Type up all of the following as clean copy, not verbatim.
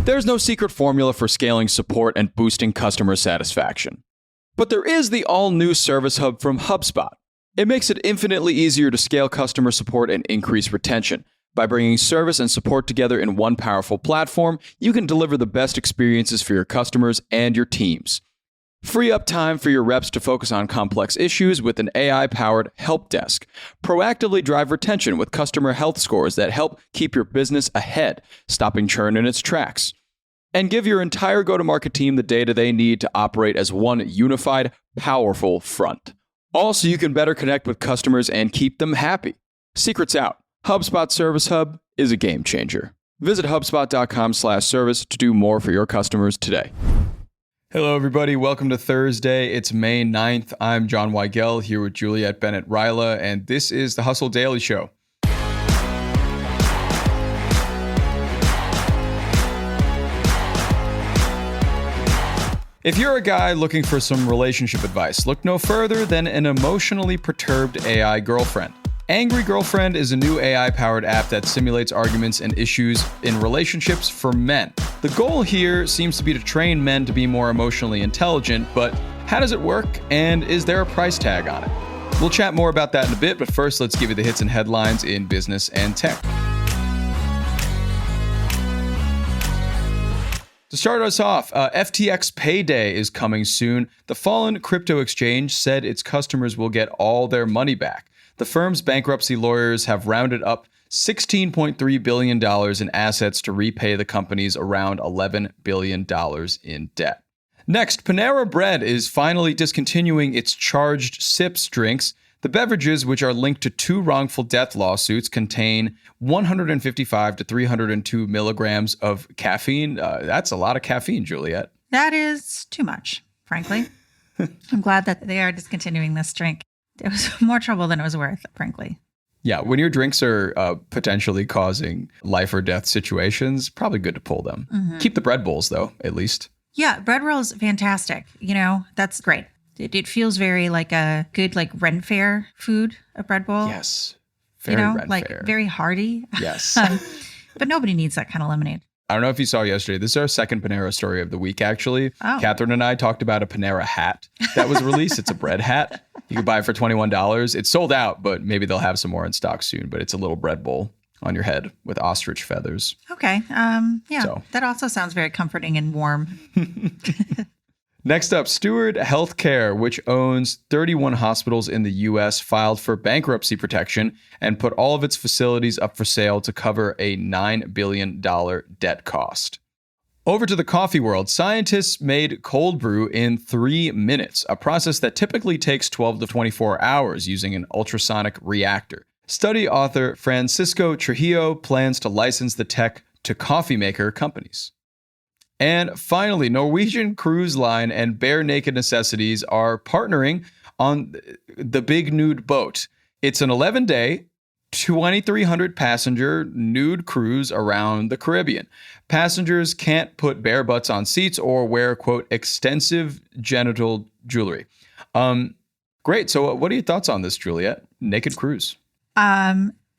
There's no secret formula for scaling support and boosting customer satisfaction. But there is the all-new Service Hub from HubSpot. It makes it infinitely easier to scale customer support and increase retention. By bringing service and support together in one powerful platform, you can deliver the best experiences for your customers and your teams. Free up time for your reps to focus on complex issues with an AI-powered help desk. Proactively drive retention with customer health scores that help keep your business ahead, stopping churn in its tracks. And give your entire go-to-market team the data they need to operate as one unified, powerful front. All so you can better connect with customers and keep them happy. Secrets out. HubSpot Service Hub is a game changer. Visit HubSpot.com/service to do more for your customers today. Hello, everybody. Welcome to Thursday. It's May 9th. I'm John Weigell here with Juliet, Bennet, Ryla, and this is the Hustle Daily Show. If you're a guy looking for some relationship advice, look no further than an emotionally perturbed AI girlfriend. Angry Girlfriend is a new AI-powered app that simulates arguments and issues in relationships for men. The goal here seems to be to train men to be more emotionally intelligent, but how does it work, and is there a price tag on it? We'll chat more about that in a bit, but first let's give you the hits and headlines in business and tech. To start us off, FTX Payday is coming soon. The fallen crypto exchange said its customers will get all their money back. The firm's bankruptcy lawyers have rounded up $16.3 billion in assets to repay the company's around $11 billion in debt. Next, Panera Bread is finally discontinuing its charged sips drinks. The beverages, which are linked to 2 wrongful death lawsuits, contain 155 to 302 milligrams of caffeine. That's a lot of caffeine, Juliet. That is too much, frankly. I'm glad that they are discontinuing this drink. It was more trouble than it was worth, frankly. Yeah, when your drinks are potentially causing life or death situations, probably good to pull them. Mm-hmm. Keep the bread bowls, though, at least. Yeah, bread rolls, fantastic. You know, that's great. It feels very like a good, like Ren Fair food, a bread bowl. Yes, very Ren Fair. Very hearty. Yes. But nobody needs that kind of lemonade. I don't know if you saw yesterday. This is our second Panera story of the week, actually. Oh. Catherine and I talked about a Panera hat that was released. It's a bread hat. You can buy it for $21. It's sold out, but maybe they'll have some more in stock soon. But it's a little bread bowl on your head with ostrich feathers. Okay. That also sounds very comforting and warm. Next up, Steward Healthcare, which owns 31 hospitals in the U.S., filed for bankruptcy protection and put all of its facilities up for sale to cover a $9 billion debt cost. Over to the coffee world, scientists made cold brew in 3 minutes, a process that typically takes 12 to 24 hours using an ultrasonic reactor. Study author Francisco Trujillo plans to license the tech to coffee maker companies. And finally, Norwegian Cruise Line and Bare Naked Necessities are partnering on the Big Nude Boat. It's an 11-day, 2,300 passenger nude cruise around the Caribbean. Passengers can't put bare butts on seats or wear, quote, extensive genital jewelry. Great. So what are your thoughts on this, Juliet? Naked cruise.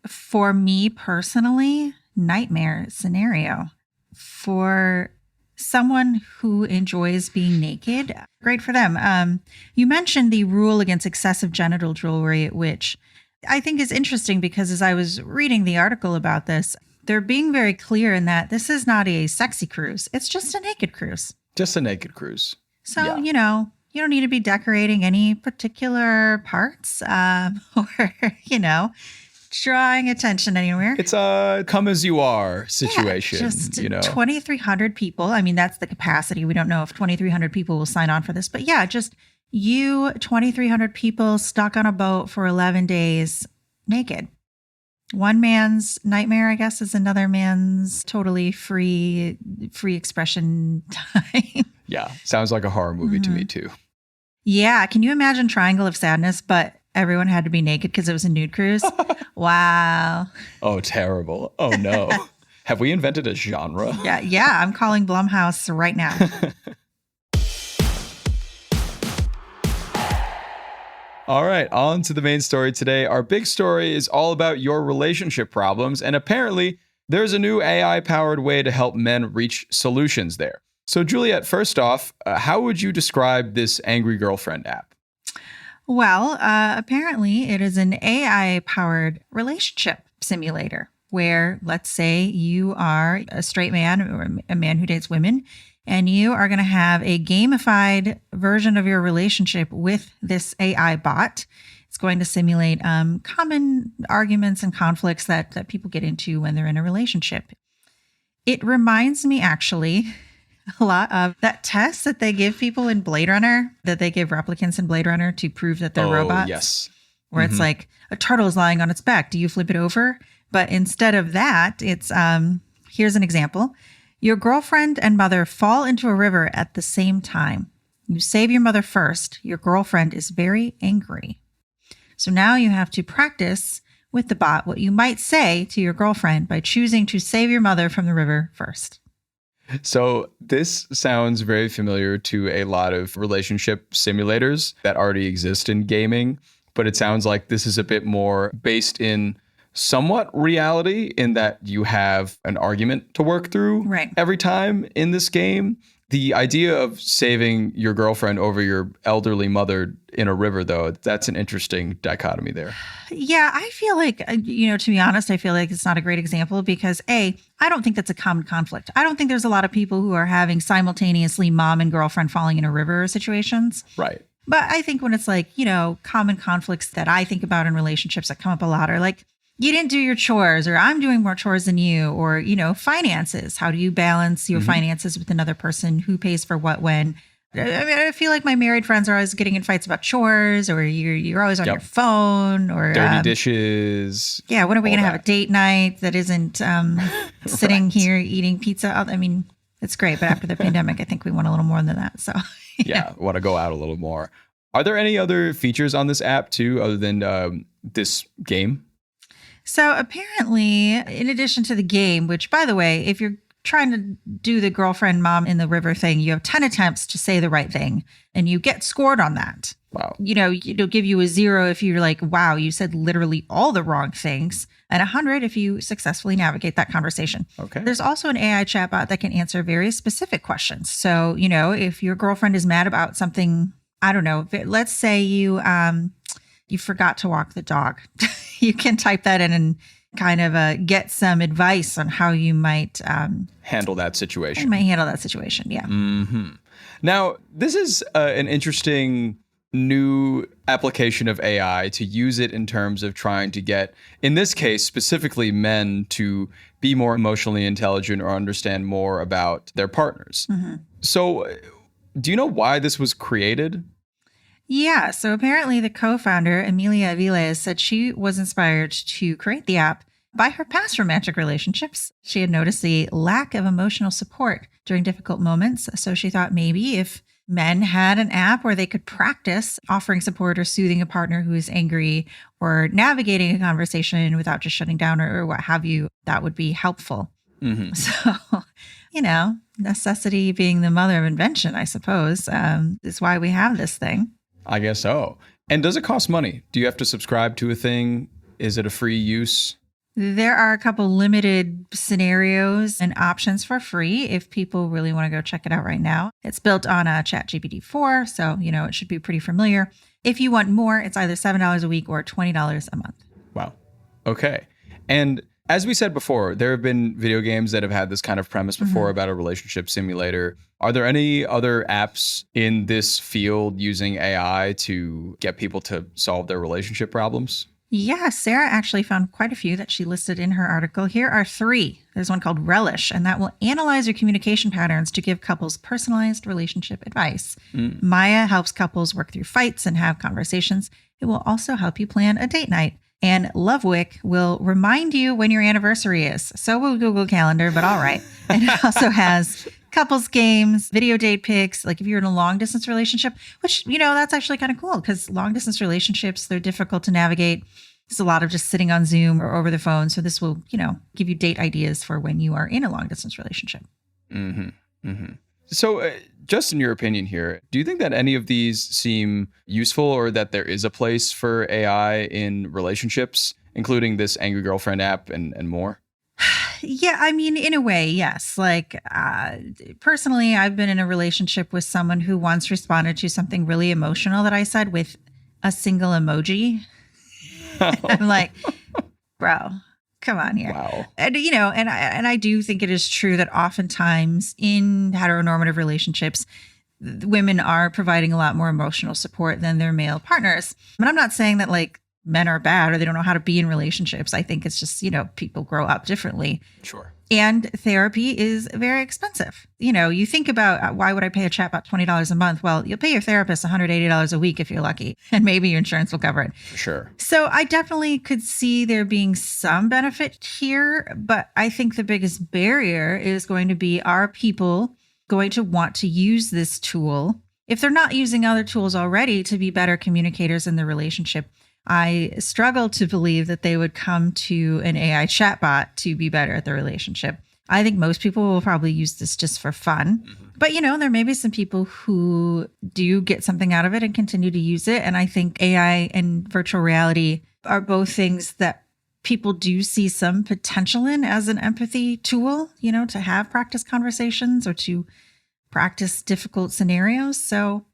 For me personally, nightmare scenario. For someone who enjoys being naked, great for them. You mentioned the rule against excessive genital jewelry, which I think is interesting because as I was reading the article about this, they're being very clear in that this is not a sexy cruise. It's just a naked cruise. Just a naked cruise. So, yeah. You don't need to be decorating any particular parts or, drawing attention anywhere. It's a come as you are situation. Yeah, just 2,300 people. I mean, that's the capacity. We don't know if 2,300 people will sign on for this. But yeah, just 2,300 people stuck on a boat for 11 days naked. One man's nightmare, I guess, is another man's totally free expression time. Yeah, sounds like a horror movie to me too. Yeah, can you imagine Triangle of Sadness, but everyone had to be naked because it was a nude cruise? Wow. Oh, terrible. Oh, no. Have we invented a genre? Yeah, I'm calling Blumhouse right now. All right, on to the main story today. Our big story is all about your relationship problems, and apparently There's a new AI-powered way to help men reach solutions there. So Juliet, first off, how would you describe this Angry Girlfriend app? Well, apparently it is an AI-powered relationship simulator where, let's say you are a straight man or a man who dates women, and you are going to have a gamified version of your relationship with this AI bot. It's going to simulate common arguments and conflicts that people get into when they're in a relationship. It reminds me actually a lot of that test that they give people in Blade Runner, that they give replicants in Blade Runner to prove that they're robots. Yes. Where it's like a turtle is lying on its back. Do you flip it over? But instead of that, it's here's an example. Your girlfriend and mother fall into a river at the same time. You save your mother first. Your girlfriend is very angry. So now you have to practice with the bot what you might say to your girlfriend by choosing to save your mother from the river first. So this sounds very familiar to a lot of relationship simulators that already exist in gaming, but it sounds like this is a bit more based in somewhat reality in that you have an argument to work through every time in this game. The idea of saving your girlfriend over your elderly mother in a river, though, that's an interesting dichotomy there. Yeah, I feel like, to be honest, I feel like it's not a great example because I don't think that's a common conflict. I don't think there's a lot of people who are having simultaneously mom and girlfriend falling in a river situations. Right. But I think when it's like, common conflicts that I think about in relationships that come up a lot are like, you didn't do your chores, or I'm doing more chores than you, or, finances. How do you balance your finances with another person? Who pays for what when? I mean, I feel like my married friends are always getting in fights about chores, or you're always on your phone, or dirty dishes. Yeah. When are we going to have a date night that isn't sitting here eating pizza? I mean, it's great. But after the pandemic, I think we want a little more than that. So yeah, want to go out a little more. Are there any other features on this app too, other than this game? So apparently, in addition to the game, which, by the way, if you're trying to do the girlfriend mom in the river thing, you have 10 attempts to say the right thing and you get scored on that. Wow. It'll give you a 0 if you're like, wow, you said literally all the wrong things, and 100 if you successfully navigate that conversation. Okay. There's also an AI chatbot that can answer very specific questions. So, if your girlfriend is mad about something, I don't know, let's say you forgot to walk the dog. You can type that in and kind of get some advice on how you might handle that situation. Yeah. Mm-hmm. Now, this is an interesting new application of AI to use it in terms of trying to get, in this case, specifically men to be more emotionally intelligent or understand more about their partners. Mm-hmm. So do you know why this was created? Yeah, so apparently the co-founder, Emilia Aviles, said she was inspired to create the app by her past romantic relationships. She had noticed the lack of emotional support during difficult moments, so she thought maybe if men had an app where they could practice offering support or soothing a partner who is angry or navigating a conversation without just shutting down or what have you, that would be helpful. Mm-hmm. So, necessity being the mother of invention, I suppose, is why we have this thing. I guess so. And does it cost money? Do you have to subscribe to a thing? Is it a free use? There are a couple limited scenarios and options for free if people really want to go check it out right now. It's built on a ChatGPT 4, so, it should be pretty familiar. If you want more, it's either $7 a week or $20 a month. Wow. Okay. And as we said before, there have been video games that have had this kind of premise before about a relationship simulator. Are there any other apps in this field using AI to get people to solve their relationship problems? Yeah, Sarah actually found quite a few that she listed in her article. Here are 3. There's one called Relish, and that will analyze your communication patterns to give couples personalized relationship advice. Maya helps couples work through fights and have conversations. It will also help you plan a date night. And Lovewick will remind you when your anniversary is. So will Google Calendar, but all right. And it also has couples games, video date pics, like if you're in a long distance relationship, which, that's actually kind of cool because long distance relationships, they're difficult to navigate. It's a lot of just sitting on Zoom or over the phone. So this will, give you date ideas for when you are in a long distance relationship. Mm-hmm. Mm-hmm. So just in your opinion here, do you think that any of these seem useful or that there is a place for AI in relationships, including this Angry Girlfriend app and more? Yeah, I mean, in a way, yes. Like, personally, I've been in a relationship with someone who once responded to something really emotional that I said with a single emoji. I'm like, bro, come on here. Wow. And, and I do think it is true that oftentimes in heteronormative relationships, women are providing a lot more emotional support than their male partners. But I'm not saying that like men are bad or they don't know how to be in relationships. I think it's just, people grow up differently. Sure. And therapy is very expensive. You think about why would I pay a chatbot $20 a month? Well, you'll pay your therapist $180 a week if you're lucky, and maybe your insurance will cover it. Sure. So I definitely could see there being some benefit here, but I think the biggest barrier is going to be, are people going to want to use this tool if they're not using other tools already to be better communicators in the relationship? I struggle to believe that they would come to an AI chatbot to be better at the relationship. I think most people will probably use this just for fun. Mm-hmm. But, there may be some people who do get something out of it and continue to use it. And I think AI and virtual reality are both things that people do see some potential in as an empathy tool, to have practice conversations or to practice difficult scenarios. So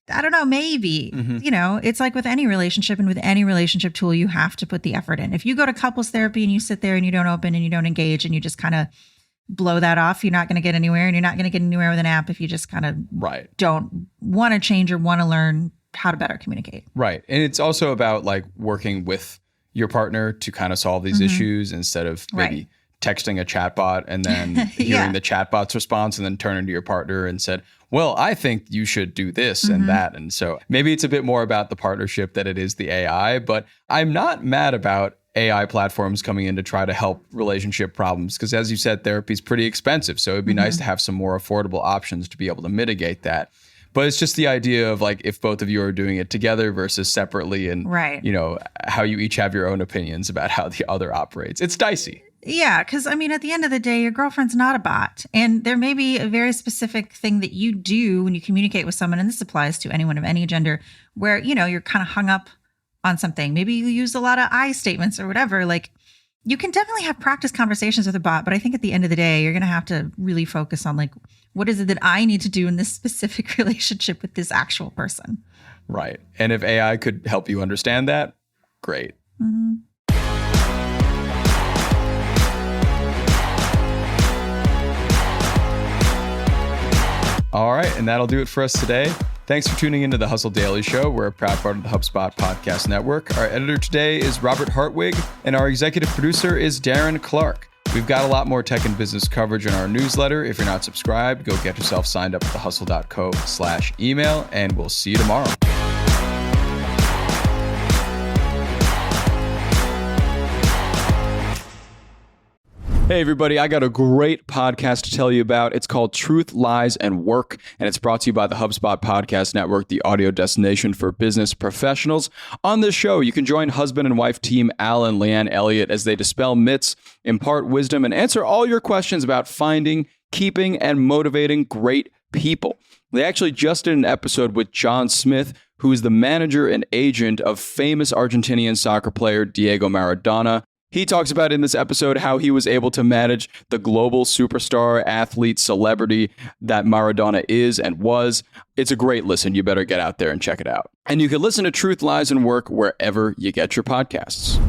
I don't know, maybe, it's like with any relationship, and with any relationship tool, you have to put the effort in. If you go to couples therapy and you sit there and you don't open and you don't engage and you just kind of blow that off, you're not going to get anywhere, and you're not going to get anywhere with an app if you just kind of don't want to change or want to learn how to better communicate. Right. And it's also about like working with your partner to kind of solve these issues instead of maybe texting a chatbot and then hearing the chatbot's response and then turning to your partner and said, well, I think you should do this and that. And so maybe it's a bit more about the partnership than it is the AI, but I'm not mad about AI platforms coming in to try to help relationship problems because, as you said, therapy is pretty expensive. So it'd be nice to have some more affordable options to be able to mitigate that. But it's just the idea of like if both of you are doing it together versus separately and, how you each have your own opinions about how the other operates. It's dicey. Yeah, because at the end of the day, your girlfriend's not a bot. And there may be a very specific thing that you do when you communicate with someone, and this applies to anyone of any gender, where, you're kind of hung up on something. Maybe you use a lot of I statements or whatever. Like, you can definitely have practice conversations with a bot, but I think at the end of the day, you're going to have to really focus on like, what is it that I need to do in this specific relationship with this actual person? Right. And if AI could help you understand that, great. Mm-hmm. All right, and that'll do it for us today. Thanks for tuning into the Hustle Daily Show. We're a proud part of the HubSpot Podcast Network. Our editor today is Robert Hartwig, and our executive producer is Darren Clark. We've got a lot more tech and business coverage in our newsletter. If you're not subscribed, go get yourself signed up at thehustle.co/email, and we'll see you tomorrow. Hey, everybody, I got a great podcast to tell you about. It's called Truth, Lies, and Work, and it's brought to you by the HubSpot Podcast Network, the audio destination for business professionals. On this show, you can join husband and wife team Al and Leanne Elliott as they dispel myths, impart wisdom, and answer all your questions about finding, keeping, and motivating great people. They actually just did an episode with John Smith, who is the manager and agent of famous Argentinian soccer player Diego Maradona. He talks about in this episode how he was able to manage the global superstar, athlete, celebrity that Maradona is and was. It's a great listen. You better get out there and check it out. And you can listen to Truth, Lies, and Work wherever you get your podcasts.